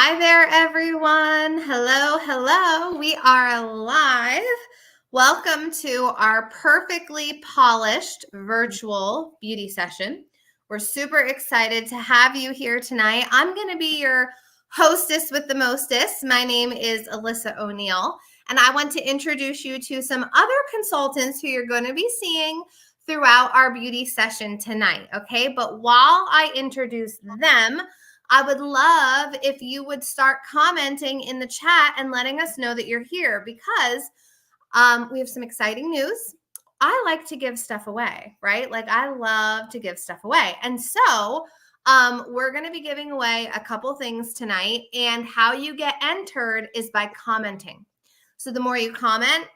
Hi there, everyone. Hello, hello. We are live. Welcome to our perfectly polished virtual beauty session. We're super excited to have you here tonight. I'm going to be your hostess with the mostest. My name is Alyssa O'Neill, and I want to introduce you to some other consultants who you're going to be seeing throughout our beauty session tonight. Okay, but while I introduce them, I would love if you would start commenting in the chat and letting us know that you're here because we have some exciting news. I like to give stuff away, right? Like I love to give stuff away. And so we're going to be giving away a couple things tonight. And how you get entered is by commenting. So the more you comment,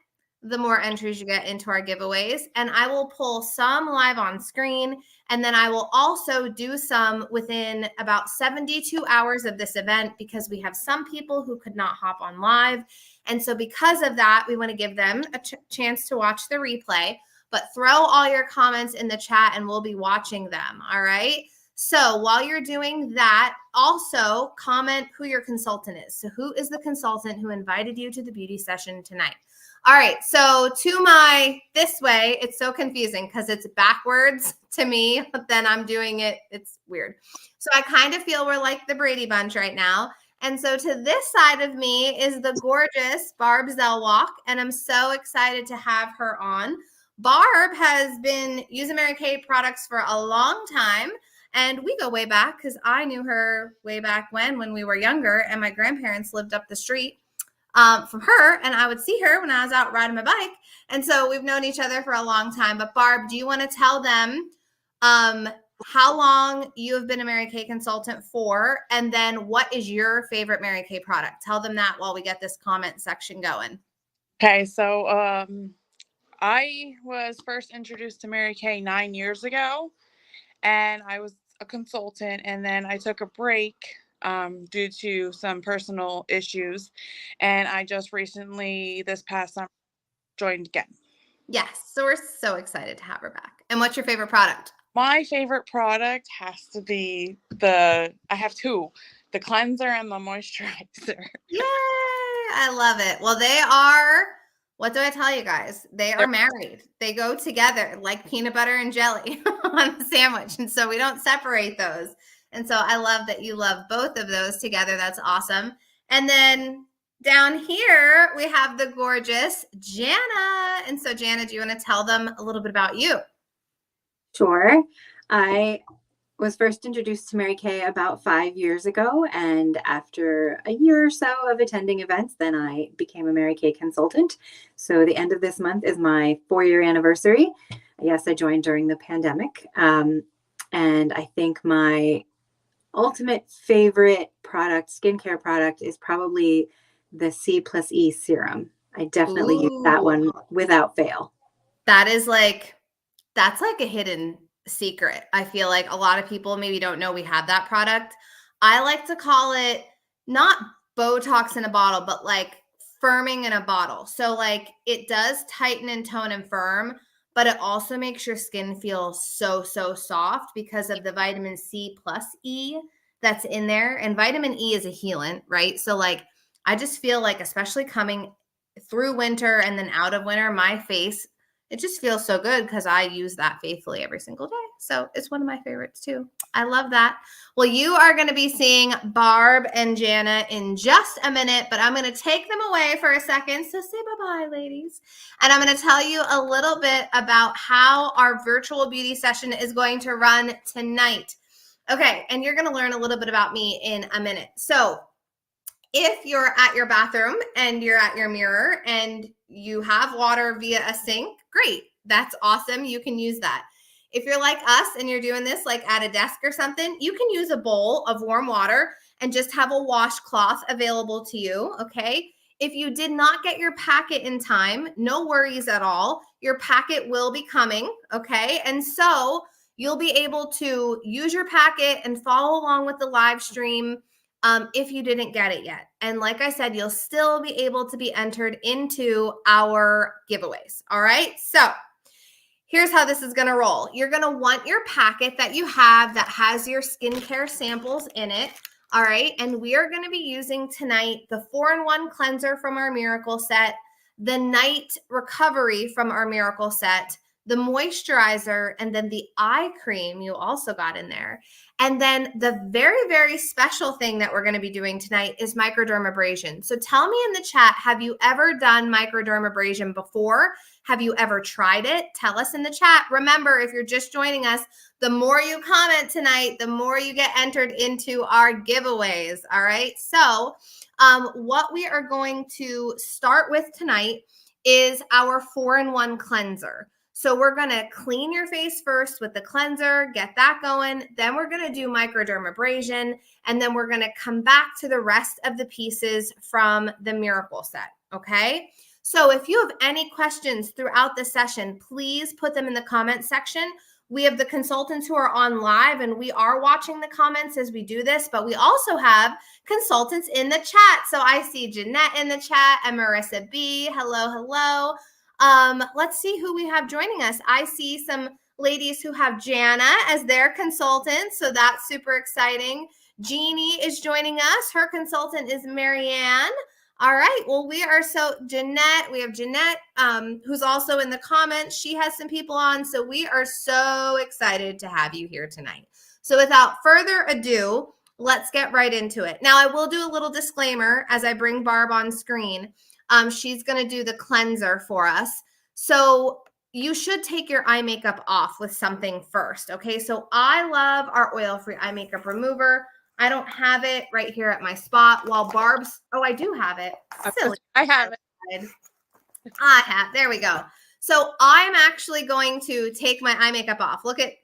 the more entries you get into our giveaways. And I will pull some live on screen. And then I will also do some within about 72 hours of this event because we have some people who could not hop on live. And so because of that, we want to give them a chance to watch the replay, but throw all your comments in the chat and we'll be watching them. All right. So while you're doing that, also comment who your consultant is. So who is the consultant who invited you to the beauty session tonight? All right, so to my this way, it's so confusing because it's backwards to me, but then I'm doing it, it's weird. So I kind of feel we're like the Brady Bunch right now. And so to this side of me is the gorgeous Barb Zellwalk, and I'm so excited to have her on. Barb has been using Mary Kay products for a long time, and we go way back because I knew her way back when we were younger, and my grandparents lived up the street from her, and I would see her when I was out riding my bike. And so we've known each other for a long time. But Barb, do you want to tell them how long you have been a Mary Kay consultant for, and then what is your favorite Mary Kay product? Tell them that while we get this comment section going. Okay, so I was first introduced to Mary Kay 9 years ago, and I was a consultant, and then I took a break due to some personal issues, and I just recently, this past summer, joined again. Yes, so we're so excited to have her back. And what's your favorite product? My favorite product has to be I have two, the cleanser and the moisturizer. Yay! I love it. Well, they are, what do I tell you guys? They are married. They go together like peanut butter and jelly on the sandwich. And so we don't separate those. And so I love that you love both of those together. That's awesome. And then down here, we have the gorgeous Jana. And so Jana, do you want to tell them a little bit about you? Sure. I was first introduced to Mary Kay about 5 years ago, and after a year or so of attending events, then I became a Mary Kay consultant. So the end of this month is my 4-year anniversary. Yes, I joined during the pandemic. And I think my ultimate favorite product, skincare product, is probably the C+E serum. I definitely use that one without fail. That's like a hidden secret. I feel like a lot of people maybe don't know we have that product. I like to call it not Botox in a bottle, but like firming in a bottle. So like it does tighten and tone and firm, but it also makes your skin feel so soft because of the vitamin C plus E that's in there. And vitamin E is a healant, right? So like I just feel like, especially coming through winter and then out of winter, my face, it just feels so good because I use that faithfully every single day. So it's one of my favorites too. I love that. Well, you are going to be seeing Barb and Jana in just a minute, but I'm going to take them away for a second. So say bye-bye, ladies. And I'm going to tell you a little bit about how our virtual beauty session is going to run tonight. Okay, and you're going to learn a little bit about me in a minute. So if you're at your bathroom and you're at your mirror and you have water via a sink, great. That's awesome. You can use that. If you're like us and you're doing this like at a desk or something, you can use a bowl of warm water and just have a washcloth available to you, okay? If you did not get your packet in time, no worries at all. Your packet will be coming, okay? And so you'll be able to use your packet and follow along with the live stream if you didn't get it yet. And like I said, you'll still be able to be entered into our giveaways. All right. So here's how this is going to roll. You're going to want your packet that you have that has your skincare samples in it. All right. And we are going to be using tonight the 4-in-1 cleanser from our Miracle Set, the night recovery from our Miracle Set, the moisturizer, and then the eye cream you also got in there. And then the very, very special thing that we're going to be doing tonight is microdermabrasion. So tell me in the chat, have you ever done microdermabrasion before? Have you ever tried it? Tell us in the chat. Remember, if you're just joining us, the more you comment tonight, the more you get entered into our giveaways. All right. So what we are going to start with tonight is our 4-in-1 cleanser. So we're going to clean your face first with the cleanser, get that going. Then we're going to do microdermabrasion, and then we're going to come back to the rest of the pieces from the Miracle Set. Okay. So if you have any questions throughout the session, please put them in the comment section. We have the consultants who are on live, and we are watching the comments as we do this, but we also have consultants in the chat. So I see Jeanette in the chat and Marissa B. Hello, hello. Let's see who we have joining us. I see some ladies who have Jana as their consultant, so that's super exciting. Jeannie is joining us. Her consultant is Marianne. All right. Well, we have Jeanette, who's also in the comments. She has some people on. So we are so excited to have you here tonight. So without further ado, let's get right into it. Now, I will do a little disclaimer as I bring Barb on screen. She's going to do the cleanser for us. So you should take your eye makeup off with something first. Okay. So I love our oil-free eye makeup remover. I don't have it right here at my spot while Barb's, I do have it. Silly. I have it. There we go. So I'm actually going to take my eye makeup off.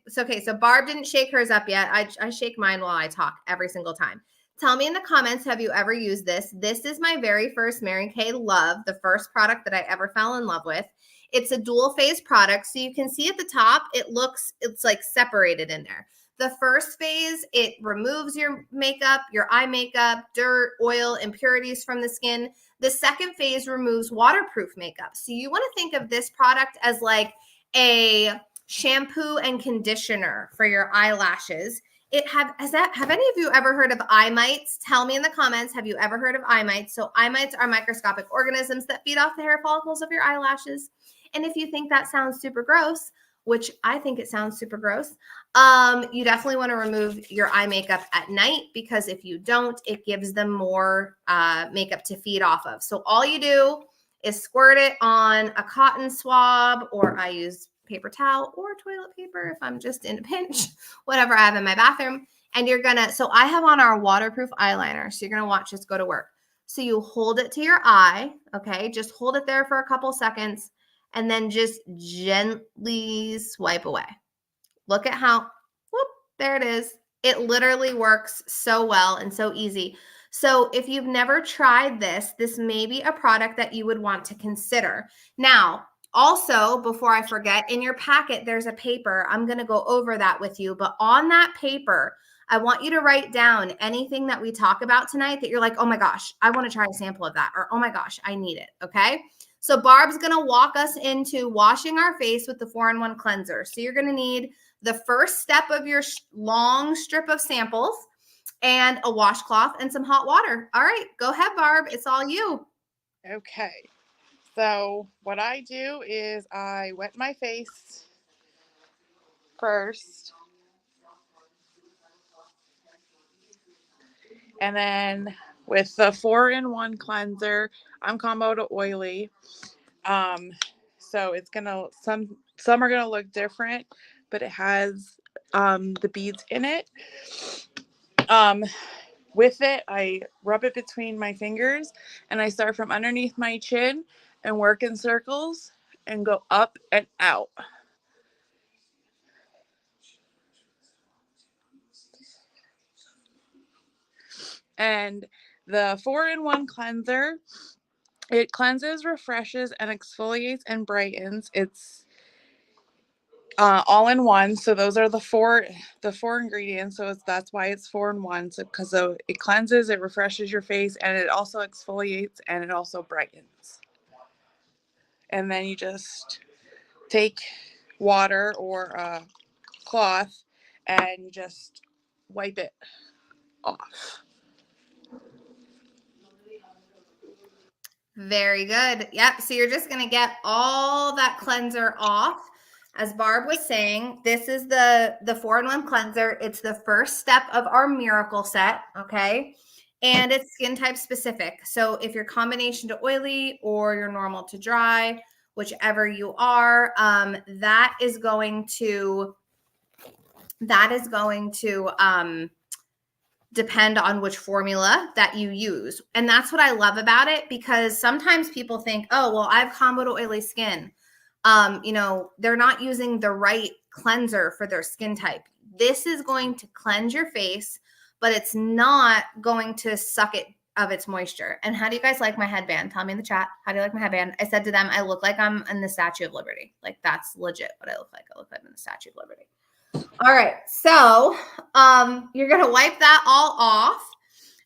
So Barb didn't shake hers up yet. I shake mine while I talk every single time. Tell me in the comments, have you ever used this? This is my very first Mary Kay Love, the first product that I ever fell in love with. It's a dual phase product. So you can see at the top, it's like separated in there. The first phase, it removes your makeup, your eye makeup, dirt, oil, impurities from the skin. The second phase removes waterproof makeup. So you want to think of this product as like a shampoo and conditioner for your eyelashes. Have any of you ever heard of eye mites? Tell me in the comments, have you ever heard of eye mites? So eye mites are microscopic organisms that feed off the hair follicles of your eyelashes. And if you think that sounds super gross, which I think it sounds super gross, you definitely want to remove your eye makeup at night, because if you don't, it gives them more makeup to feed off of. So all you do is squirt it on a cotton swab, or I use paper towel or toilet paper if I'm just in a pinch, whatever I have in my bathroom. And so I have on our waterproof eyeliner. So you're going to watch this go to work. So you hold it to your eye. Okay. Just hold it there for a couple seconds and then just gently swipe away. Look at how, there it is. It literally works so well and so easy. So if you've never tried this may be a product that you would want to consider. Now, also, before I forget, in your packet, there's a paper. I'm going to go over that with you. But on that paper, I want you to write down anything that we talk about tonight that you're like, oh my gosh, I want to try a sample of that. Or, oh my gosh, I need it. Okay. So Barb's going to walk us into washing our face with the 4-in-1 cleanser. So you're going to need the first step of your long strip of samples and a washcloth and some hot water. All right, go ahead, Barb. It's all you. Okay. So what I do is I wet my face first. And then with the 4-in-1 cleanser, I'm combo to oily. So it's some are gonna look different, but it has the beads in it. With it, I rub it between my fingers, and I start from underneath my chin and work in circles and go up and out. And the 4-in-1 cleanser, it cleanses, refreshes, and exfoliates and brightens. It's all in one. So those are the four ingredients. So that's why it's 4-in-1. So because it cleanses, it refreshes your face, and it also exfoliates, and it also brightens. And then you just take water or a cloth and you just wipe it off. Very good. Yep. So you're just going to get all that cleanser off. As Barb was saying, this is the 4-in-1 cleanser. It's the first step of our miracle set. Okay. And it's skin type specific. So if you're combination to oily or you're normal to dry, whichever you are, that is going to depend on which formula that you use. And that's what I love about it, because sometimes people think, oh, well, I have combo to oily skin. They're not using the right cleanser for their skin type. This is going to cleanse your face, but it's not going to suck it of its moisture. And how do you guys like my headband? Tell me in the chat. How do you like my headband? I said to them, I look like I'm in the Statue of Liberty. Like, that's legit what I look like. I look like I'm in the Statue of Liberty. All right. So you're going to wipe that all off.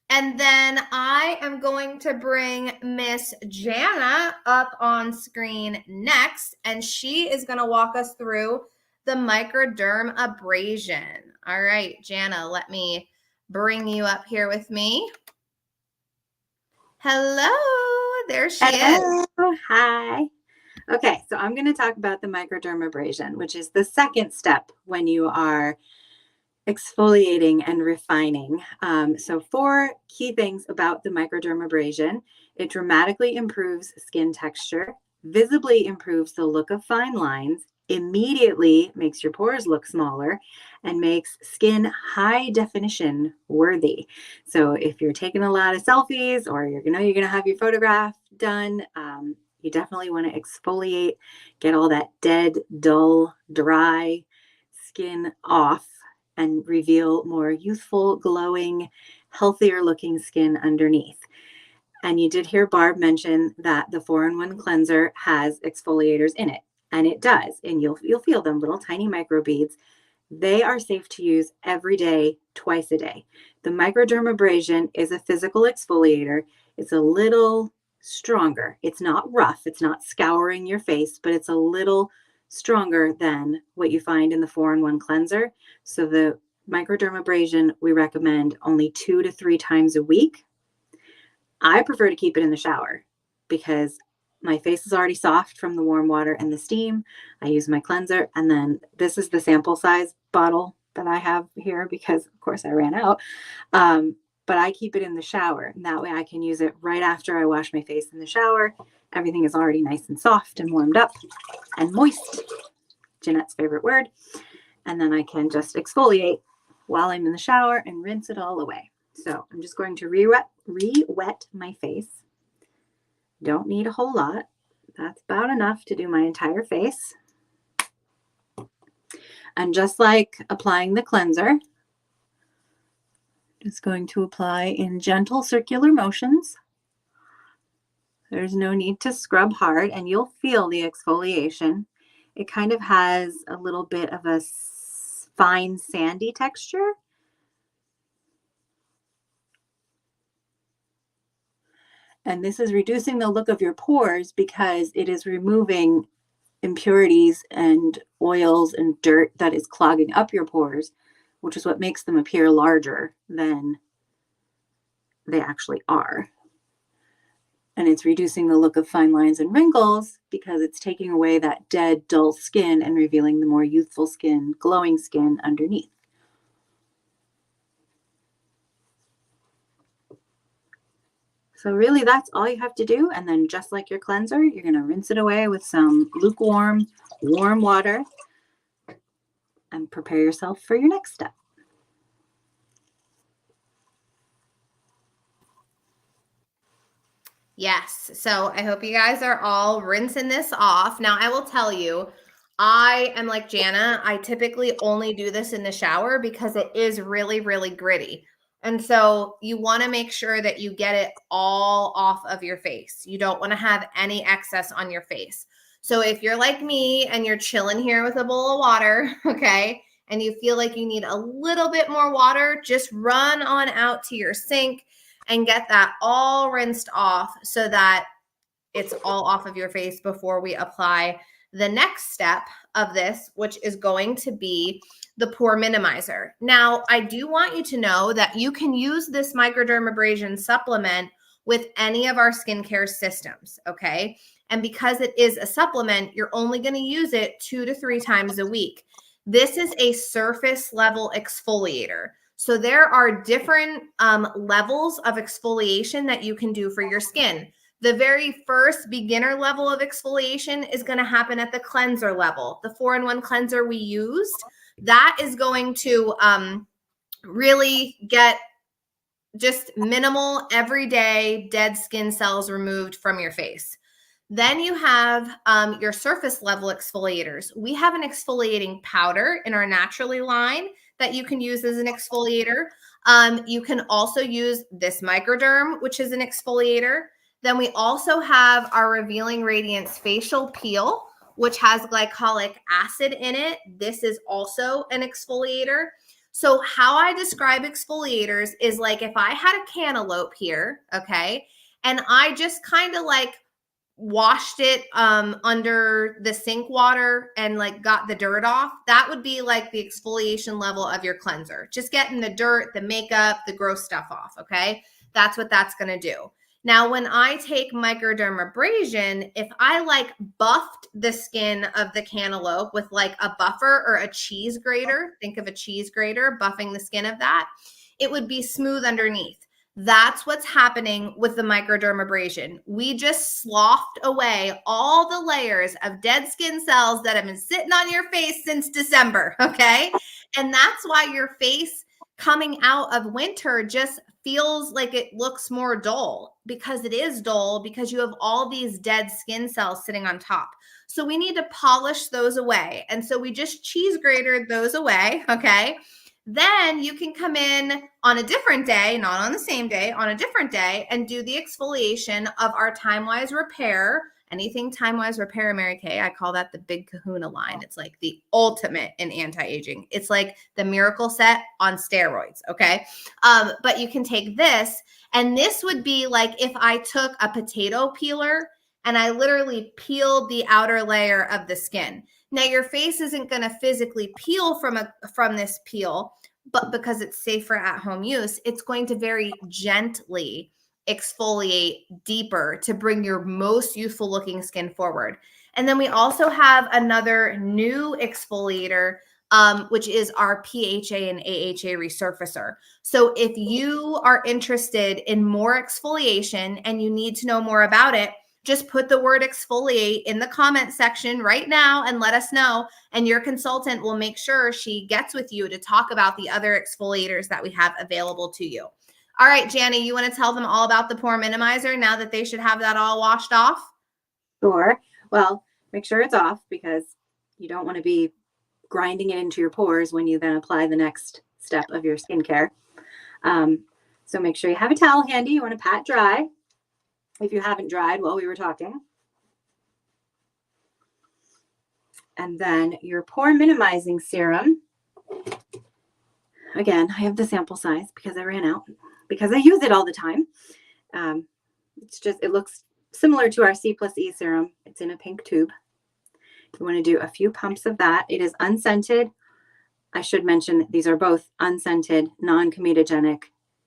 And then I am going to bring Miss Jana up on screen next. And she is going to walk us through the microderm abrasion. All right, Jana, let me bring you up here with me. Hello. There she is. Hi. Okay, so I'm going to talk about the microderm abrasion, which is the second step when you are exfoliating and refining. So 4 key things about the microderm abrasion: it dramatically improves skin texture, visibly improves the look of fine lines, immediately makes your pores look smaller, and makes skin high definition worthy. So if you're taking a lot of selfies, or you're going to have your photograph done, you definitely want to exfoliate, get all that dead, dull, dry skin off, and reveal more youthful, glowing, healthier looking skin underneath. And you did hear Barb mention that the 4-in-1 cleanser has exfoliators in it, and it does. And you'll feel them, little tiny microbeads. They are safe to use every day, twice a day. The microderm abrasion is a physical exfoliator. It's a little stronger. It's not rough. It's not scouring your face, but it's a little stronger than what you find in the 4-in-1 cleanser. So the microderm abrasion, we recommend only 2 to 3 times a week. I prefer to keep it in the shower because my face is already soft from the warm water and the steam. I use my cleanser, and then this is the sample size bottle that I have here because, of course, I ran out. But I keep it in the shower, and that way I can use it right after I wash my face in the shower. Everything is already nice and soft and warmed up and moist. Jeanette's favorite word. And then I can just exfoliate while I'm in the shower and rinse it all away. So I'm just going to re-wet my face. Don't need a whole lot. That's about enough to do my entire face. And just like applying the cleanser, just going to apply in gentle circular motions. There's no need to scrub hard, and you'll feel the exfoliation. It kind of has a little bit of a fine sandy texture. And this is reducing the look of your pores because it is removing impurities and oils and dirt that is clogging up your pores, which is what makes them appear larger than they actually are. And it's reducing the look of fine lines and wrinkles because it's taking away that dead, dull skin and revealing the more youthful skin, glowing skin underneath. So really that's all you have to do. And then just like your cleanser, you're going to rinse it away with some lukewarm, warm water and prepare yourself for your next step. Yes. So I hope you guys are all rinsing this off. Now, I will tell you, I am like Jana. I typically only do this in the shower because it is really, really gritty. And so you want to make sure that you get it all off of your face. You don't want to have any excess on your face. So if you're like me and you're chilling here with a bowl of water, okay, and you feel like you need a little bit more water, just run on out to your sink and get that all rinsed off so that it's all off of your face before we apply the next step of this, which is going to be the pore minimizer. Now, I do want you to know that you can use this microdermabrasion supplement with any of our skincare systems, okay? And because it is a supplement, you're only going to use it 2 to 3 times a week. This is a surface level exfoliator. So there are different levels of exfoliation that you can do for your skin. The very first beginner level of exfoliation is going to happen at the cleanser level. The 4-in-1 cleanser we used, that is going to really get just minimal, everyday dead skin cells removed from your face. Then you have your surface level exfoliators. We have an exfoliating powder in our Naturally line that you can use as an exfoliator. You can also use this Microderm, which is an exfoliator. Then we also have our Revealing Radiance Facial Peel, which has glycolic acid in it. This is also an exfoliator. So how I describe exfoliators is like if I had a cantaloupe here, okay, and I just kind of like washed it under the sink water and like got the dirt off, that would be like the exfoliation level of your cleanser. Just getting the dirt, the makeup, the gross stuff off, okay? That's what that's going to do. Now, when I take microdermabrasion, if I like buffed the skin of the cantaloupe with like a buffer or a cheese grater, think of a cheese grater buffing the skin of that, it would be smooth underneath. That's what's happening with the microdermabrasion. We just sloughed away all the layers of dead skin cells that have been sitting on your face since December, okay? And that's why your face coming out of winter just feels like it looks more dull, because it is dull because you have all these dead skin cells sitting on top. So we need to polish those away. And so we just cheese grated those away, okay? Then you can come in on a different day, not on the same day, on a different day, and do the exfoliation of our Time-Wise Repair. Anything Time-Wise Repair, Mary Kay, I call that the Big Kahuna line. It's like the ultimate in anti-aging. It's like the miracle set on steroids, okay? But you can take this, and this would be like if I took a potato peeler and I literally peeled the outer layer of the skin. Now, your face isn't going to physically peel from this peel, but because it's safe for at-home use, it's going to very gently exfoliate deeper to bring your most youthful looking skin forward. And then we also have another new exfoliator, which is our PHA and AHA resurfacer. So if you are interested in more exfoliation and you need to know more about it, just put the word exfoliate in the comment section right now and let us know. And your consultant will make sure she gets with you to talk about the other exfoliators that we have available to you. All right, Janny, you want to tell them all about the pore minimizer now that they should have that all washed off? Sure. Well, make sure it's off because you don't want to be grinding it into your pores when you then apply the next step of your skincare. So make sure you have a towel handy. You want to pat dry if you haven't dried while we were talking. And then your pore minimizing serum. Again, I have the sample size because I ran out, because I use it all the time. It looks similar to our C+E serum. It's in a pink tube. You want to do a few pumps of that. It is unscented. I should mention these are both unscented, non-comedogenic,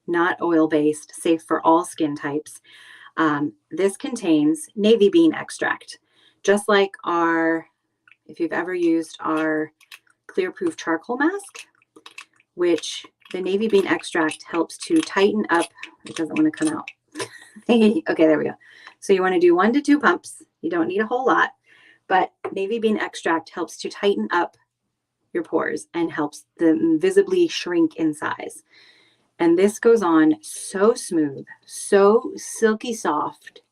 not oil-based, safe for all skin types. This contains navy bean extract, just like if you've ever used our Clear Proof charcoal mask, which the navy bean extract helps to tighten up. It doesn't want to come out. Okay, there we go. So you want to do 1 to 2 pumps. You don't need a whole lot, but navy bean extract helps to tighten up your pores and helps them visibly shrink in size. And this goes on so smooth, so silky soft.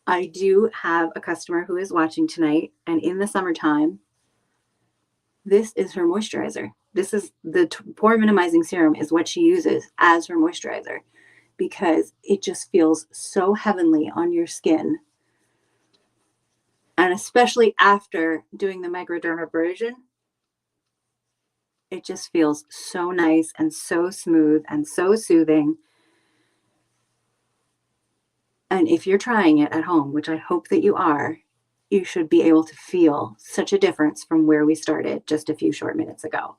I do have a customer who is watching tonight, and in the summertime, this is her moisturizer. This is the pore minimizing serum is what she uses as her moisturizer because it just feels so heavenly on your skin. And especially after doing the microdermabrasion, it just feels so nice and so smooth and so soothing. And if you're trying it at home, which I hope that you are, you should be able to feel such a difference from where we started just a few short minutes ago.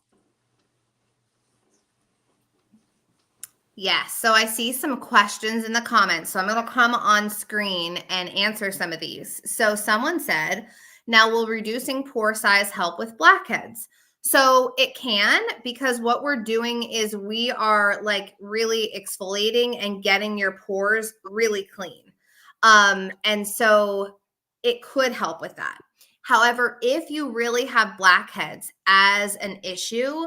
Yes. So I see some questions in the comments. So I'm going to come on screen and answer some of these. So someone said, now will reducing pore size help with blackheads? So it can, because what we're doing is we are like really exfoliating and getting your pores really clean. And so it could help with that. However, if you really have blackheads as an issue,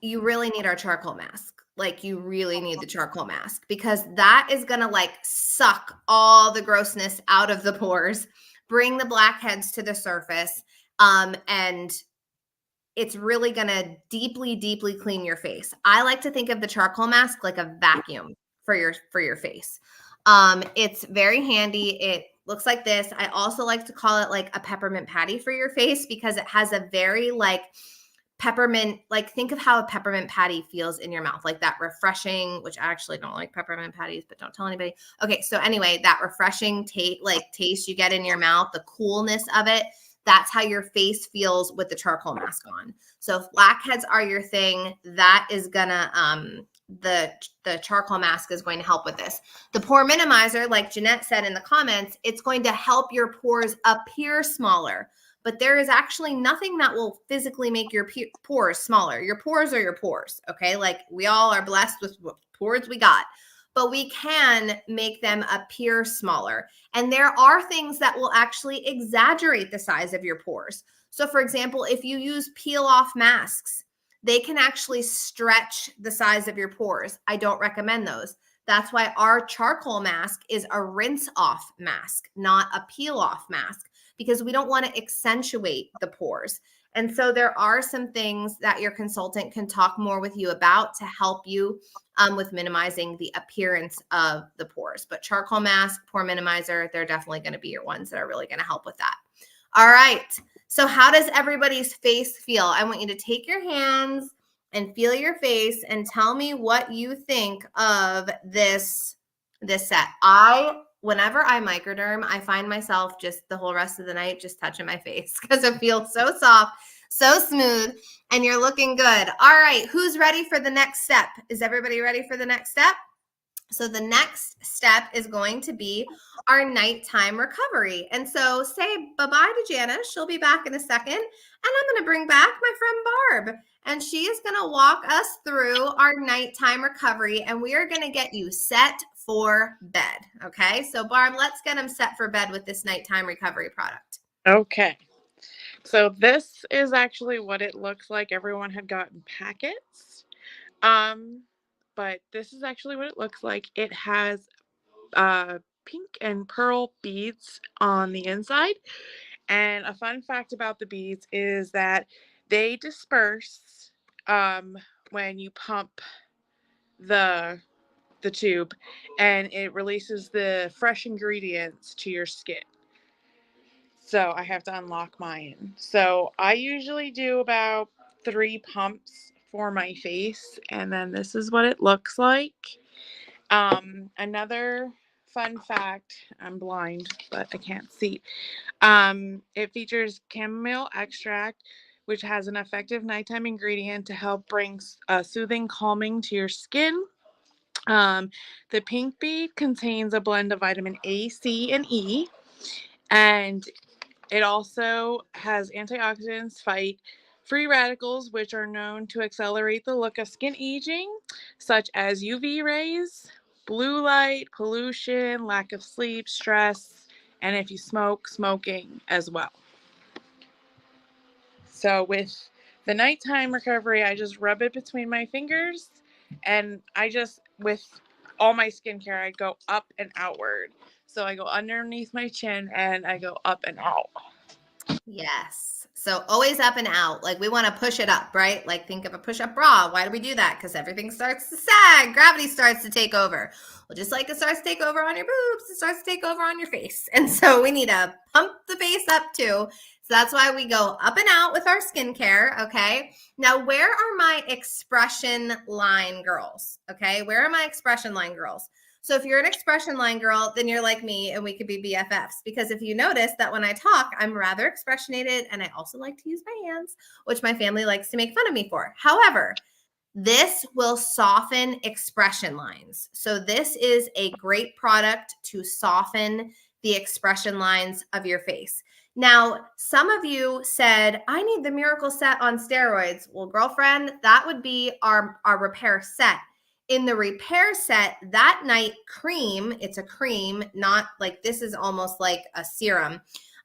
you really need our charcoal mask. Like you really need the charcoal mask because that is going to like suck all the grossness out of the pores, bring the blackheads to the surface. And it's really going to deeply, deeply clean your face. I like to think of the charcoal mask like a vacuum for your face. It's very handy. It looks like this. I also like to call it like a peppermint patty for your face because it has a very like peppermint, like think of how a peppermint patty feels in your mouth, like that refreshing, which I actually don't like peppermint patties, but don't tell anybody. Okay, so anyway, that refreshing taste you get in your mouth, the coolness of it, that's how your face feels with the charcoal mask on. So if blackheads are your thing, that is gonna the charcoal mask is going to help with this. The pore minimizer, like Jeanette said in the comments, it's going to help your pores appear smaller. But there is actually nothing that will physically make your pores smaller. Your pores are your pores, okay? Like we all are blessed with what pores we got, but we can make them appear smaller. And there are things that will actually exaggerate the size of your pores. So for example, if you use peel-off masks, they can actually stretch the size of your pores. I don't recommend those. That's why our charcoal mask is a rinse-off mask, not a peel-off mask, because we don't want to accentuate the pores. And so there are some things that your consultant can talk more with you about to help you with minimizing the appearance of the pores. But charcoal mask, pore minimizer, they're definitely going to be your ones that are really going to help with that. All right. So how does everybody's face feel? I want you to take your hands and feel your face and tell me what you think of this set. Whenever I microderm, I find myself just the whole rest of the night just touching my face because it feels so soft, so smooth, and you're looking good. All right, who's ready for the next step? Is everybody ready for the next step? So the next step is going to be our nighttime recovery. And so say bye-bye to Janice. She'll be back in a second. And I'm going to bring back my friend Barb. And she is going to walk us through our nighttime recovery. And we are going to get you set for bed. Okay. So Barb, let's get them set for bed with this nighttime recovery product. Okay. So this is actually what it looks like. Everyone had gotten packets. But this is actually what it looks like. It has pink and pearl beads on the inside. And a fun fact about the beads is that they disperse when you pump the tube, and it releases the fresh ingredients to your skin. So I have to unlock mine. So I usually do about 3 pumps for my face, and then this is what it looks like. Another fun fact, I'm blind, but I can't see. It features chamomile extract, which has an effective nighttime ingredient to help bring soothing calming to your skin. The pink bead contains a blend of vitamin A, C, and E, and it also has antioxidants, fight free radicals, which are known to accelerate the look of skin aging, such as UV rays, blue light, pollution, lack of sleep, stress, and if you smoke, smoking as well. So with the nighttime recovery, I just rub it between my fingers, and with all my skincare, I go up and outward. So I go underneath my chin and I go up and out. Yes. So always up and out. Like we want to push it up, right? Like think of a push-up bra. Why do we do that? Because everything starts to sag. Gravity starts to take over. Well, just like it starts to take over on your boobs, it starts to take over on your face. And so we need to pump the face up too. So that's why we go up and out with our skincare. Okay. Now, where are my expression line girls? Okay. Where are my expression line girls? So if you're an expression line girl, then you're like me and we could be BFFs. Because if you notice that when I talk, I'm rather expressionated and I also like to use my hands, which my family likes to make fun of me for. However, This will soften expression lines. So this is a great product to soften the expression lines of your face. Now, some of you said, I need the Miracle Set on steroids. Well, girlfriend, that would be our repair set. In the repair set, that night cream, it's a cream, not like this is almost like a serum.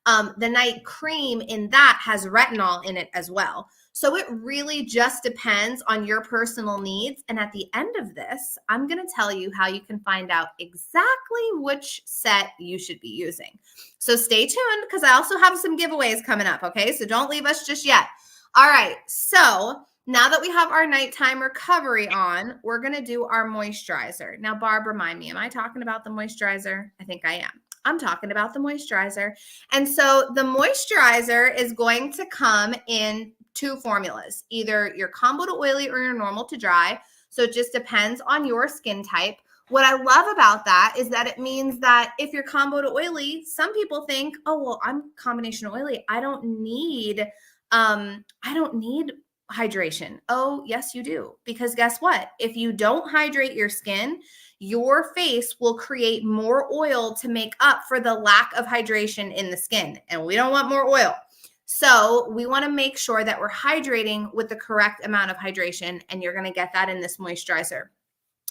The night cream in that has retinol in it as well. So it really just depends on your personal needs. And at the end of this, I'm going to tell you how you can find out exactly which set you should be using. So stay tuned because I also have some giveaways coming up. Okay, so don't leave us just yet. All right, so now that we have our nighttime recovery on, we're going to do our moisturizer. Now, Barb, remind me, am I talking about the moisturizer? I think I am. I'm talking about the moisturizer. And so the moisturizer is going to come in two formulas, either your combo to oily or your normal to dry. So it just depends on your skin type. What I love about that is that it means that if you're combo to oily, some people think, oh, well, I'm combination oily. I don't need hydration. Oh, yes, you do. Because guess what? If you don't hydrate your skin, your face will create more oil to make up for the lack of hydration in the skin. And we don't want more oil. So we want to make sure that we're hydrating with the correct amount of hydration. And you're going to get that in this moisturizer.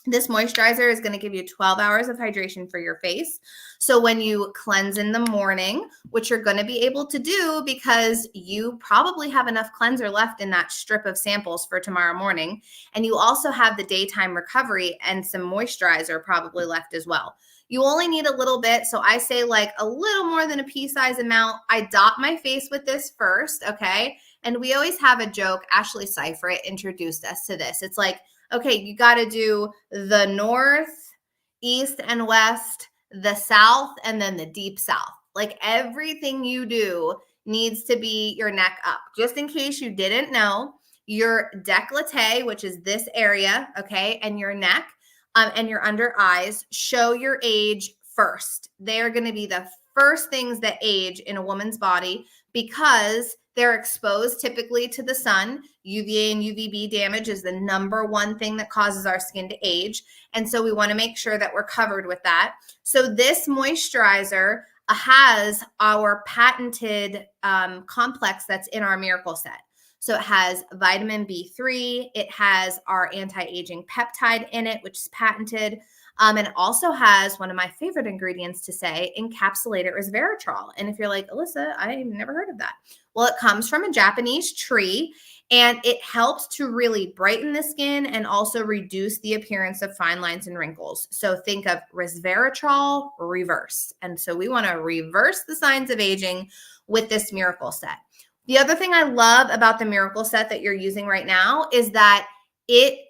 This moisturizer is going to give you 12 hours of hydration for your face. So when you cleanse in the morning, which you're going to be able to do because you probably have enough cleanser left in that strip of samples for tomorrow morning. And you also have the daytime recovery and some moisturizer probably left as well. You only need a little bit. So I say like a little more than a pea size amount. I dot my face with this first. Okay. And we always have a joke. Ashley Seifert introduced us to this. It's like, okay, you got to do the north, east, and west, the south, and then the deep south. Like everything you do needs to be your neck up. Just in case you didn't know, your décolleté, which is this area, okay, and your neck and your under eyes show your age first. They are going to be the first things that age in a woman's body because they're exposed typically to the sun. UVA and UVB damage is the number one thing that causes our skin to age. And so we want to make sure that we're covered with that. So this moisturizer has our patented complex that's in our Miracle Set. So it has vitamin B3. It has our anti-aging peptide in it, which is patented. And it also has one of my favorite ingredients to say, encapsulated resveratrol. And if you're like, Alyssa, I've never heard of that. Well, it comes from a Japanese tree and it helps to really brighten the skin and also reduce the appearance of fine lines and wrinkles. So think of resveratrol reverse. And so we want to reverse the signs of aging with this Miracle Set. The other thing I love about the Miracle Set that you're using right now is that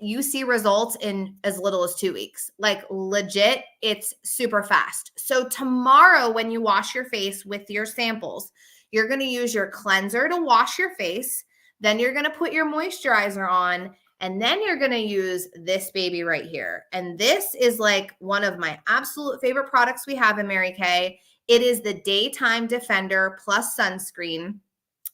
you see results in as little as 2 weeks. Like legit, it's super fast. So tomorrow when you wash your face with your samples, you're going to use your cleanser to wash your face. Then you're going to put your moisturizer on. And then you're going to use this baby right here. And this is like one of my absolute favorite products we have in Mary Kay. It is the Daytime Defender Plus Sunscreen.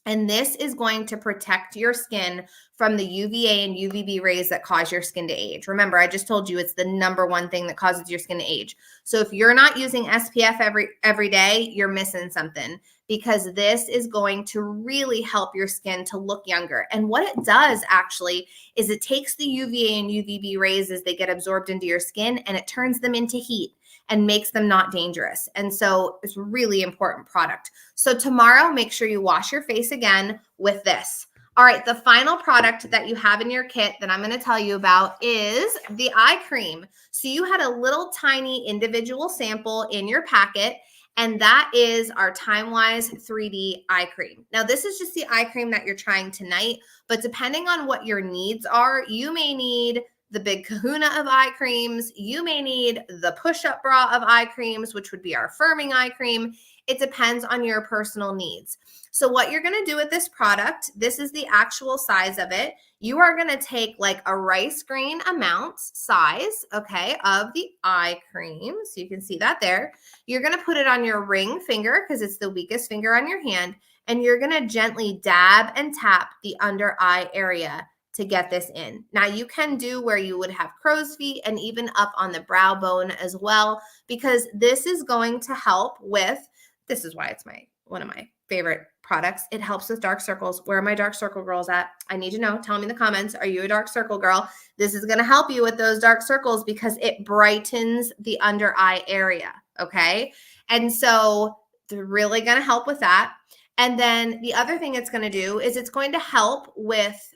And this is going to protect your skin from the UVA and UVB rays that cause your skin to age. Remember, I just told you it's the number one thing that causes your skin to age. So if you're not using SPF every day, you're missing something because this is going to really help your skin to look younger. And what it does actually is it takes the UVA and UVB rays as they get absorbed into your skin and it turns them into heat and makes them not dangerous. And so it's a really important product. So tomorrow, make sure you wash your face again with this. All right, the final product that you have in your kit that I'm going to tell you about is the eye cream. So you had a little tiny individual sample in your packet, and that is our TimeWise 3D eye cream. Now, this is just the eye cream that you're trying tonight, but depending on what your needs are, you may need the big kahuna of eye creams. You may need the push-up bra of eye creams, which would be our firming eye cream. It depends on your personal needs. So what you're going to do with this product, this is the actual size of it. You are going to take like a rice grain amount size, okay, of the eye cream. So you can see that there. You're going to put it on your ring finger because it's the weakest finger on your hand. And you're going to gently dab and tap the under eye area. to get this in. Now you can do where you would have crow's feet and even up on the brow bone as well, because this is going to help with, this is why it's one of my favorite products. It helps with dark circles. Where are my dark circle girls at? I need to know. Tell me in the comments. Are you a dark circle girl? This is going to help you with those dark circles because it brightens the under eye area. Okay. And so they're really going to help with that. And then the other thing it's going to do is it's going to help with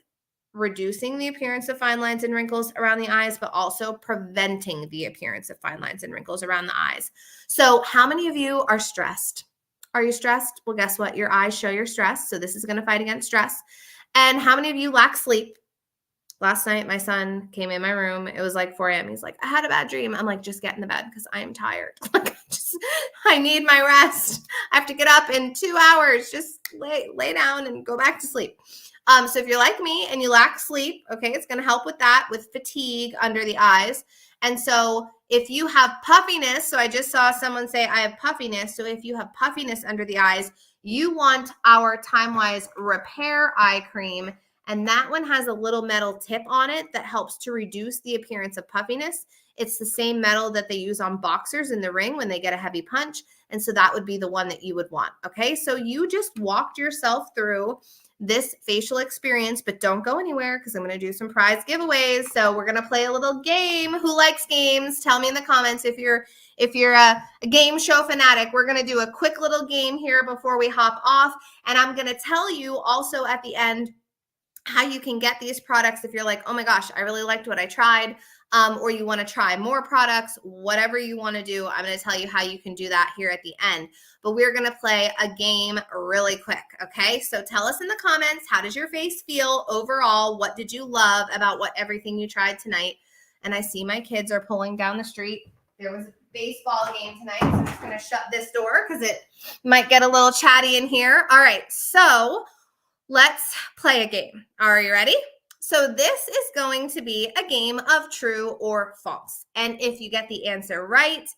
reducing the appearance of fine lines and wrinkles around the eyes, but also preventing the appearance of fine lines and wrinkles around the eyes. So how many of you are stressed? Are you stressed? Well, guess what? Your eyes show your stress. So this is going to fight against stress. And how many of you lack sleep? Last night, my son came in my room. It was like 4 a.m. He's like, I had a bad dream. I'm like, just get in the bed because I am tired. I need my rest. I have to get up in 2 hours. Just lay down and go back to sleep. So if you're like me and you lack sleep, okay, it's going to help with that, with fatigue under the eyes. And so if you have puffiness, so I just saw someone say I have puffiness. So if you have puffiness under the eyes, you want our TimeWise Repair Eye Cream. And that one has a little metal tip on it that helps to reduce the appearance of puffiness. It's the same metal that they use on boxers in the ring when they get a heavy punch. And so that would be the one that you would want. Okay, so you just walked yourself through this facial experience, but don't go anywhere because I'm going to do some prize giveaways. So we're going to play a little game. Who likes games? Tell me in the comments if you're a game show fanatic. We're going to do a quick little game here before we hop off. And I'm going to tell you also at the end how you can get these products if you're like, oh my gosh, I really liked what I tried. Or you want to try more products, whatever you want to do. I'm going to tell you how you can do that here at the end. But we're going to play a game really quick, okay? So tell us in the comments, how does your face feel overall? What did you love about everything you tried tonight? And I see my kids are pulling down the street. There was a baseball game tonight, so I'm just going to shut this door because it might get a little chatty in here. All right, so let's play a game. Are you ready? So this is going to be a game of true or false. And if you get the answer right,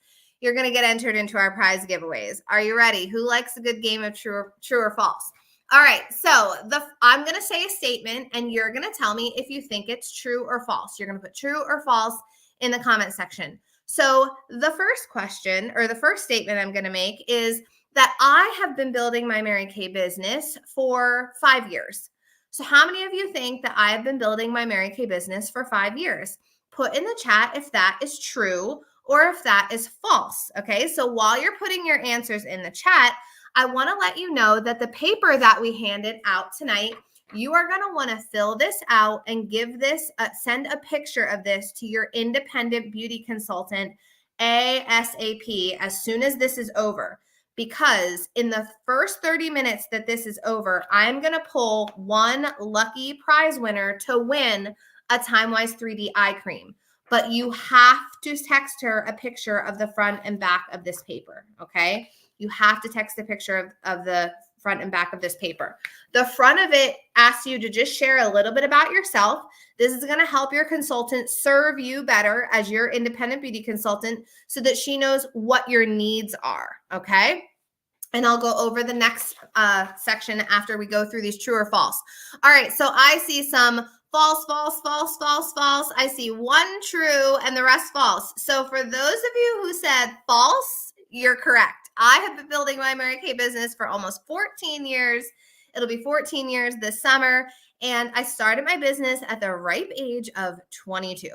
you're going to get entered into our prize giveaways. Are you ready? Who likes a good game of true or false? All right, so I'm going to say a statement, and you're going to tell me if you think it's true or false. You're going to put true or false in the comment section. So the first question, or the first statement I'm going to make is that I have been building my Mary Kay business for 5 years. So how many of you think that I have been building my Mary Kay business for 5 years? Put in the chat if that is true or if that is false, okay? So while you're putting your answers in the chat, I want to let you know that the paper that we handed out tonight, you are going to want to fill this out and give this, send a picture of this to your independent beauty consultant ASAP as soon as this is over. Because in the first 30 minutes that this is over, I'm going to pull one lucky prize winner to win a TimeWise 3D eye cream. But you have to text her a picture of the front and back of this paper, okay? You have to text a picture of the front and back of this paper. The front of it asks you to just share a little bit about yourself. This is going to help your consultant serve you better as your independent beauty consultant so that she knows what your needs are, okay? And I'll go over the next section after we go through these true or false. All right, so I see some false, false, false, false, false. I see one true and the rest false. So for those of you who said false, you're correct. I have been building my Mary Kay business for almost 14 years. It'll be 14 years this summer. And I started my business at the ripe age of 22.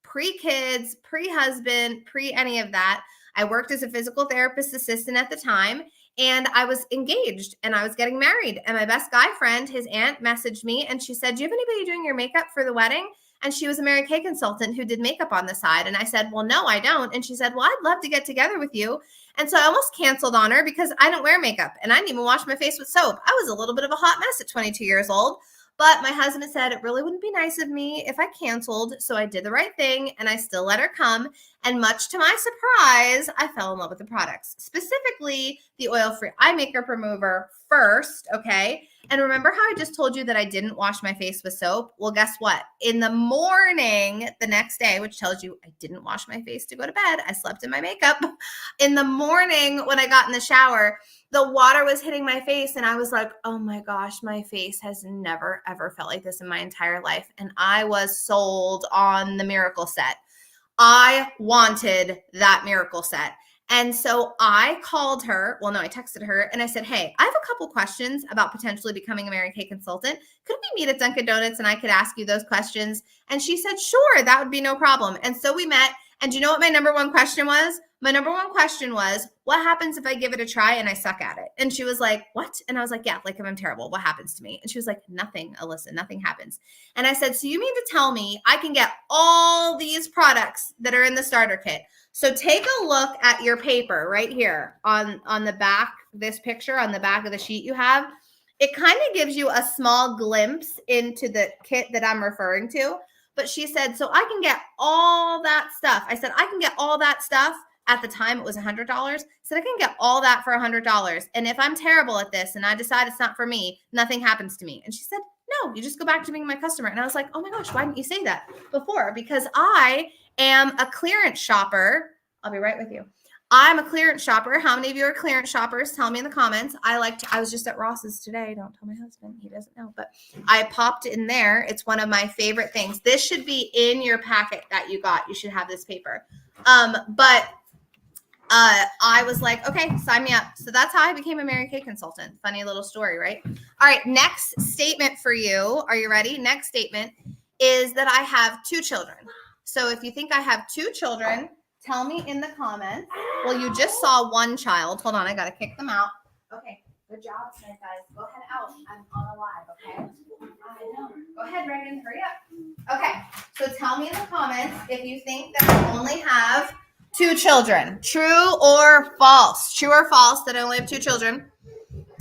Pre-kids, pre-husband, pre-any of that. I worked as a physical therapist assistant at the time. And I was engaged and I was getting married. And my best guy friend, his aunt, messaged me and she said, do you have anybody doing your makeup for the wedding? And she was a Mary Kay consultant who did makeup on the side. And I said, well, no, I don't. And she said, well, I'd love to get together with you. And so I almost canceled on her because I don't wear makeup and I didn't even wash my face with soap. I was a little bit of a hot mess at 22 years old. But my husband said it really wouldn't be nice of me if I canceled. So I did the right thing and I still let her come. And much to my surprise, I fell in love with the products, specifically the oil-free eye makeup remover first, okay? And remember how I just told you that I didn't wash my face with soap? Well, guess what? In the morning, the next day, which tells you I didn't wash my face to go to bed, I slept in my makeup. In the morning, when I got in the shower, the water was hitting my face and I was like, oh my gosh, my face has never, ever felt like this in my entire life. And I was sold on the Miracle Set. I wanted that Miracle Set. And so I called her. Well, no, I texted her and I said, hey, I have a couple questions about potentially becoming a Mary Kay consultant. Could we meet at Dunkin' Donuts and I could ask you those questions? And she said, sure, that would be no problem. And so we met. And do you know what my number one question was? My number one question was, what happens if I give it a try and I suck at it? And she was like, what? And I was like, yeah, like if I'm terrible, what happens to me? And she was like, nothing, Alyssa, nothing happens. And I said, so you mean to tell me I can get all these products that are in the starter kit? So take a look at your paper right here on the back, this picture on the back of the sheet you have. It kind of gives you a small glimpse into the kit that I'm referring to. But she said, so I can get all that stuff. I said, I can get all that stuff. At the time, it was $100. I said, I can get all that for $100. And if I'm terrible at this and I decide it's not for me, nothing happens to me. And she said, no, you just go back to being my customer. And I was like, oh my gosh, why didn't you say that before? Because I am a clearance shopper. I'll be right with you. I'm a clearance shopper. How many of you are clearance shoppers? Tell me in the comments. I was just at Ross's today. Don't tell my husband. He doesn't know. But I popped in there. It's one of my favorite things. This should be in your packet that you got. You should have this paper. I was like, okay, sign me up. So that's how I became a Mary Kay consultant. Funny little story, right? All right, next statement for you. Are you ready? Next statement is that I have 2 children. So if you think I have 2 children, tell me in the comments. Well, you just saw 1 child. Hold on, I got to kick them out. Okay, good job, Smith, guys. Go ahead out. I'm on a live, okay? I know. Go ahead, Reagan, hurry up. Okay, so tell me in the comments if you think that I only have 2 children. True or false? True or false that I only have 2 children?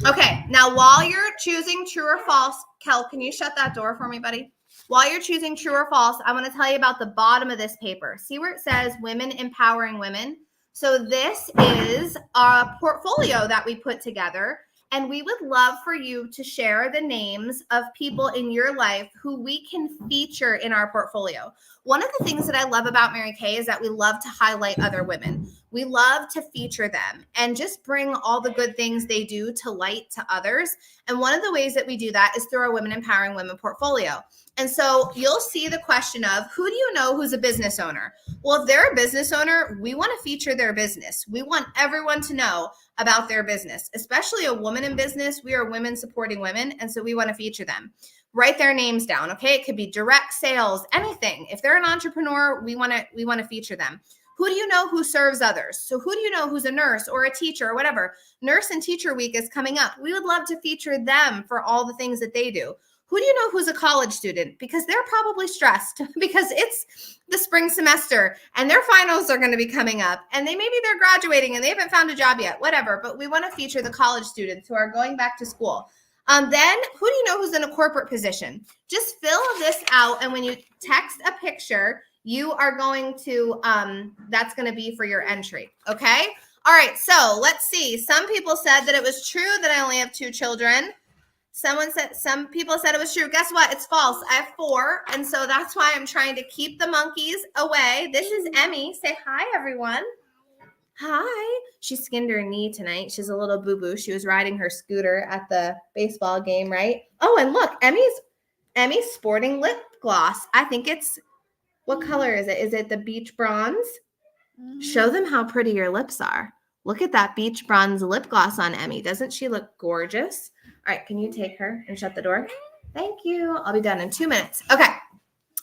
Okay, now while you're choosing true or false, Kel, can you shut that door for me, buddy? While you're choosing true or false, I want to tell you about the bottom of this paper. See where it says Women Empowering Women? So this is a portfolio that we put together, and we would love for you to share the names of people in your life who we can feature in our portfolio. One of the things that I love about Mary Kay is that we love to highlight other women. We love to feature them and just bring all the good things they do to light to others. And one of the ways that we do that is through our Women Empowering Women portfolio. And so you'll see the question of, who do you know who's a business owner? Well, if they're a business owner, we want to feature their business. We want everyone to know about their business, especially a woman in business. We are women supporting women, and so we want to feature them. Write their names down, okay? It could be direct sales, anything. If they're an entrepreneur, we want to feature them. Who do you know who serves others? So who do you know who's a nurse or a teacher or whatever? Nurse and Teacher Week is coming up. We would love to feature them for all the things that they do. Who do you know who's a college student? Because they're probably stressed because it's the spring semester and their finals are going to be coming up and maybe they're graduating and they haven't found a job yet, whatever. But we want to feature the college students who are going back to school. Then who do you know who's in a corporate position? Just fill this out. And when you text a picture, you are going to, that's going to be for your entry. Okay. All right. So let's see. Some people said that it was true that I only have 2 children. Some people said it was true. Guess what? It's false. I have 4. And so that's why I'm trying to keep the monkeys away. This is Emmy. Say hi, everyone. Hi. She skinned her knee tonight. She's a little boo-boo. She was riding her scooter at the baseball game, right? Oh, and look, Emmy's sporting lip gloss. I think it's, what color is it? Is it the beach bronze? Show them how pretty your lips are. Look at that beach bronze lip gloss on Emmy. Doesn't she look gorgeous? All right, can you take her and shut the door? Thank you. I'll be done in 2 minutes. Okay.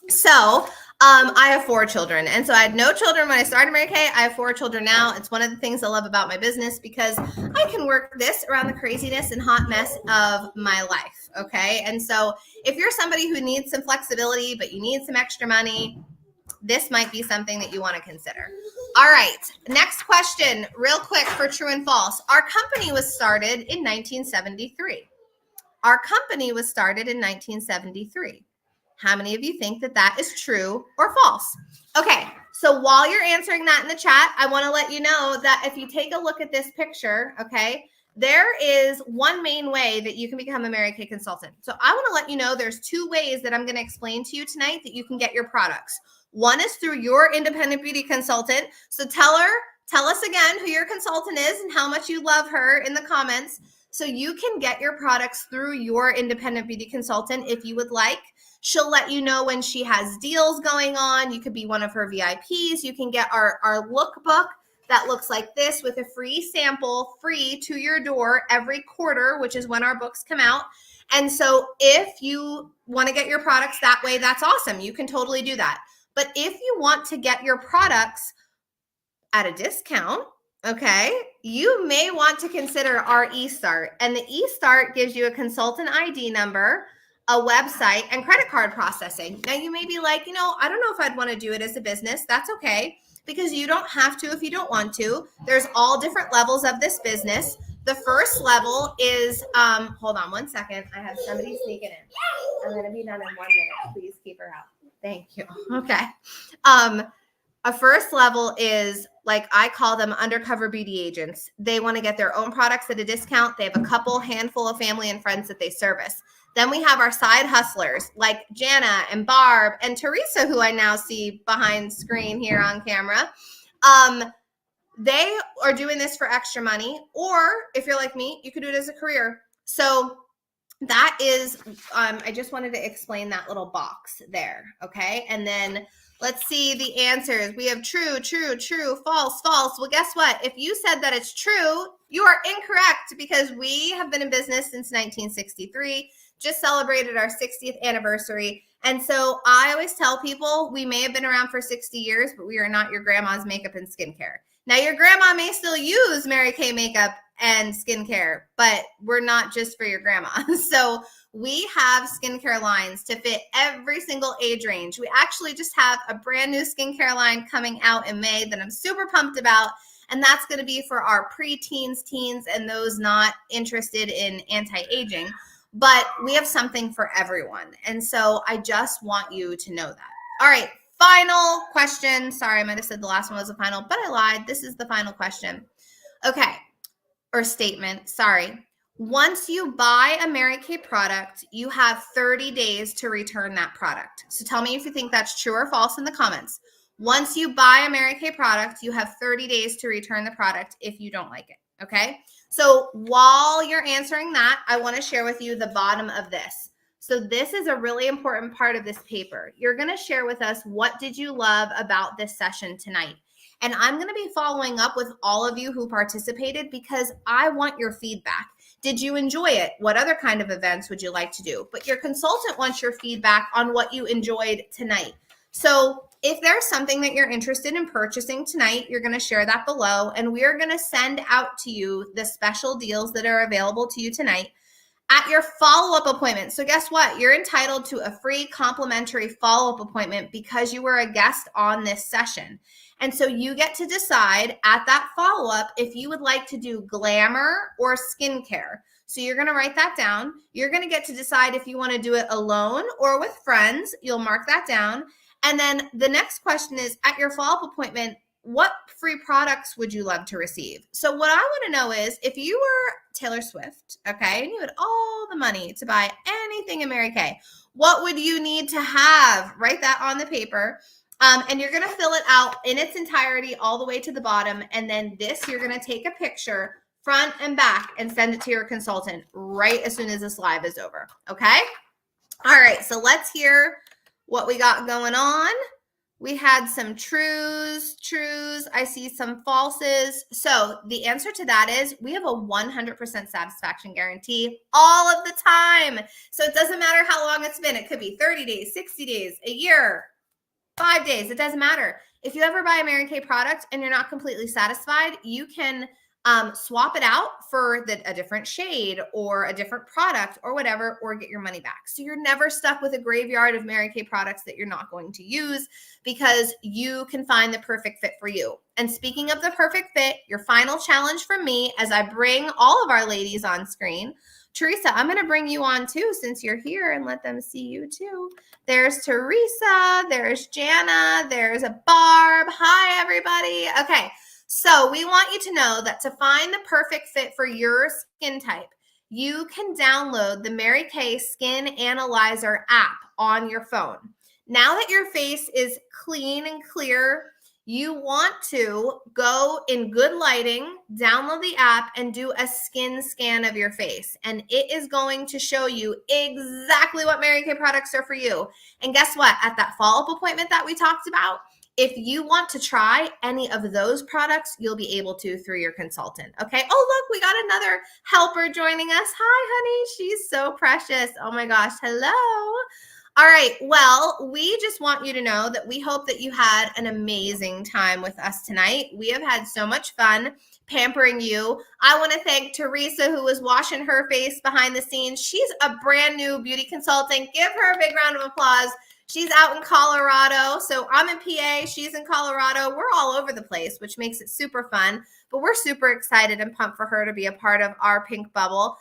So I have 4 children. And so I had no children when I started Mary Kay. I have 4 children now. It's one of the things I love about my business because I can work this around the craziness and hot mess of my life. Okay. And so if you're somebody who needs some flexibility, but you need some extra money, this might be something that you want to consider. All right. Next question, real quick for true and false. Our company was started in 1973. Our company was started in 1973. How many of you think that that is true or false? Okay, So while you're answering that in the chat, I want to let you know that if you take a look at this picture, okay, there is one main way that you can become a Mary Kay consultant. So I want to let you know there's two ways that I'm going to explain to you tonight that you can get your products. One is through your independent beauty consultant. So tell us again who your consultant is and how much you love her in the comments. So you can get your products through your independent beauty consultant if you would like. She'll let you know when she has deals going on. You could be one of her VIPs. You can get our lookbook that looks like this with a free sample, free to your door every quarter, which is when our books come out. And so if you want to get your products that way, that's awesome. You can totally do that. But if you want to get your products at a discount, okay, you may want to consider our eStart. And the eStart gives you a consultant ID number, a website, and credit card processing. Now you may be like, I don't know if I'd want to do it as a business. That's okay, because you don't have to if you don't want to. There's all different levels of this business. The first level is, hold on one second. I have somebody sneaking in. I'm going to be done in 1 minute. Please keep her out. Thank you. Okay. A first level is, like I call them, undercover beauty agents. They want to get their own products at a discount. They have a handful of family and friends that they service. Then we have our side hustlers like Jana and Barb and Teresa, who I now see behind screen here on camera. They are doing this for extra money, or if you're like me, you could do it as a career. So that is, I just wanted to explain that little box there, okay? And then let's see the answers. We have true, true, true, false, false. Well, guess what? If you said that it's true, you are incorrect, because we have been in business since 1963, just celebrated our 60th anniversary. And so I always tell people we may have been around for 60 years, but we are not your grandma's makeup and skincare. Now, your grandma may still use Mary Kay makeup and skincare, but we're not just for your grandma. So we have skincare lines to fit every single age range. We actually just have a brand new skincare line coming out in May that I'm super pumped about. And that's going to be for our preteens, teens, and those not interested in anti-aging. But we have something for everyone. And so I just want you to know that. All right, final question. Sorry, I might have said the last one was the final, but I lied. This is the final question. Okay, or statement, sorry. Once you buy a Mary Kay product, you have 30 days to return that product. So tell me if you think that's true or false in the comments. Once you buy a Mary Kay product, you have 30 days to return the product if you don't like it, okay? So while you're answering that, I want to share with you the bottom of this. So this is a really important part of this paper. You're going to share with us, what did you love about this session tonight? And I'm going to be following up with all of you who participated, because I want your feedback. Did you enjoy it? What other kind of events would you like to do? But your consultant wants your feedback on what you enjoyed tonight. So if there's something that you're interested in purchasing tonight, you're going to share that below, and we are going to send out to you the special deals that are available to you tonight at your follow-up appointment. So guess what? You're entitled to a free complimentary follow-up appointment because you were a guest on this session. And so you get to decide at that follow-up if you would like to do glamour or skincare. So you're going to write that down. You're going to get to decide if you want to do it alone or with friends. You'll mark that down. And then the next question is, at your follow-up appointment, what free products would you love to receive? So what I want to know is, if you were Taylor Swift, okay, and you had all the money to buy anything in Mary Kay, what would you need to have? Write that on the paper. And you're going to fill it out in its entirety all the way to the bottom. And then this, you're going to take a picture front and back and send it to your consultant right as soon as this live is over. Okay. All right. So let's hear what we got going on. We had some trues. I see some falses. So the answer to that is, we have a 100% satisfaction guarantee all of the time. So it doesn't matter how long it's been. It could be 30 days, 60 days, a year, 5 days. It doesn't matter. If you ever buy a Mary Kay product and you're not completely satisfied, you can swap it out for a different shade or a different product or whatever, or get your money back. So you're never stuck with a graveyard of Mary Kay products that you're not going to use, because you can find the perfect fit for you. And speaking of the perfect fit, your final challenge from me as I bring all of our ladies on screen. Teresa, I'm going to bring you on too, since you're here, and let them see you too. There's Teresa, there's Jana, there's a Barb. Hi, everybody. Okay. So we want you to know that to find the perfect fit for your skin type, you can download the Mary Kay Skin Analyzer app on your phone. Now that your face is clean and clear, you want to go in good lighting, download the app, and do a skin scan of your face. And it is going to show you exactly what Mary Kay products are for you. And guess what? At that follow-up appointment that we talked about, if you want to try any of those products, you'll be able to through your consultant. Okay. Oh, look, we got another helper joining us. Hi, honey. She's so precious. Oh my gosh. Hello. All right. Well, we just want you to know that we hope that you had an amazing time with us tonight. We have had so much fun pampering you. I want to thank Teresa, who was washing her face behind the scenes. She's a brand new beauty consultant. Give her a big round of applause. She's out in Colorado. So I'm in PA. She's in Colorado. We're all over the place, which makes it super fun. But we're super excited and pumped for her to be a part of our pink bubble.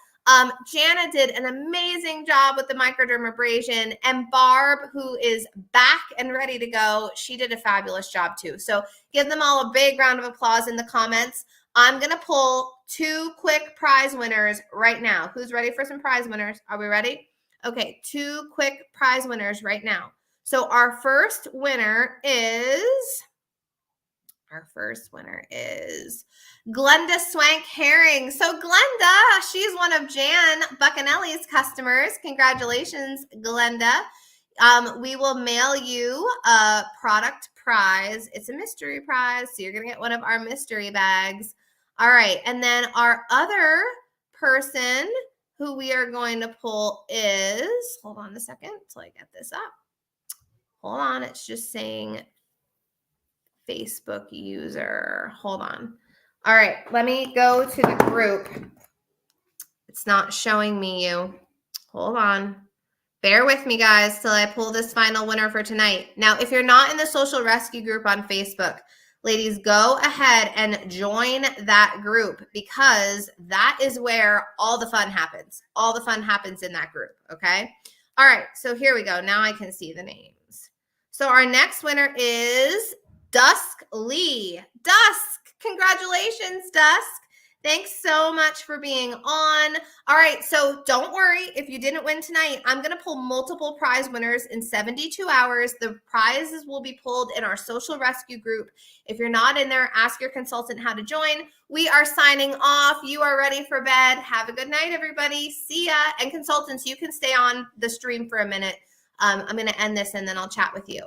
Jana did an amazing job with the microdermabrasion, and Barb, who is back and ready to go, she did a fabulous job too. So give them all a big round of applause in the comments. I'm going to pull 2 quick prize winners right now. Who's ready for some prize winners? Are we ready? Okay, 2 quick prize winners right now. So our first winner is Glenda Swank Herring. So Glenda, she's one of Jan Buccanelli's customers. Congratulations, Glenda. We will mail you a product prize. It's a mystery prize, so you're going to get one of our mystery bags. All right, and then our other person who we are going to pull is, hold on a second until I get this up. Hold on, it's just saying Facebook user. Hold on. All right, let me go to the group. It's not showing me you. Hold on. Bear with me, guys, till I pull this final winner for tonight. Now, if you're not in the Social Rescue group on Facebook, ladies, go ahead and join that group, because that is where all the fun happens. All the fun happens in that group, okay? All right, so here we go. Now I can see the names. So our next winner is Dusk Lee. Dusk, congratulations, Dusk. Thanks so much for being on. All right, so don't worry if you didn't win tonight. I'm going to pull multiple prize winners in 72 hours. The prizes will be pulled in our Social Rescue group. If you're not in there, ask your consultant how to join. We are signing off. You are ready for bed. Have a good night, everybody. See ya. And consultants, you can stay on the stream for a minute. I'm going to end this and then I'll chat with you.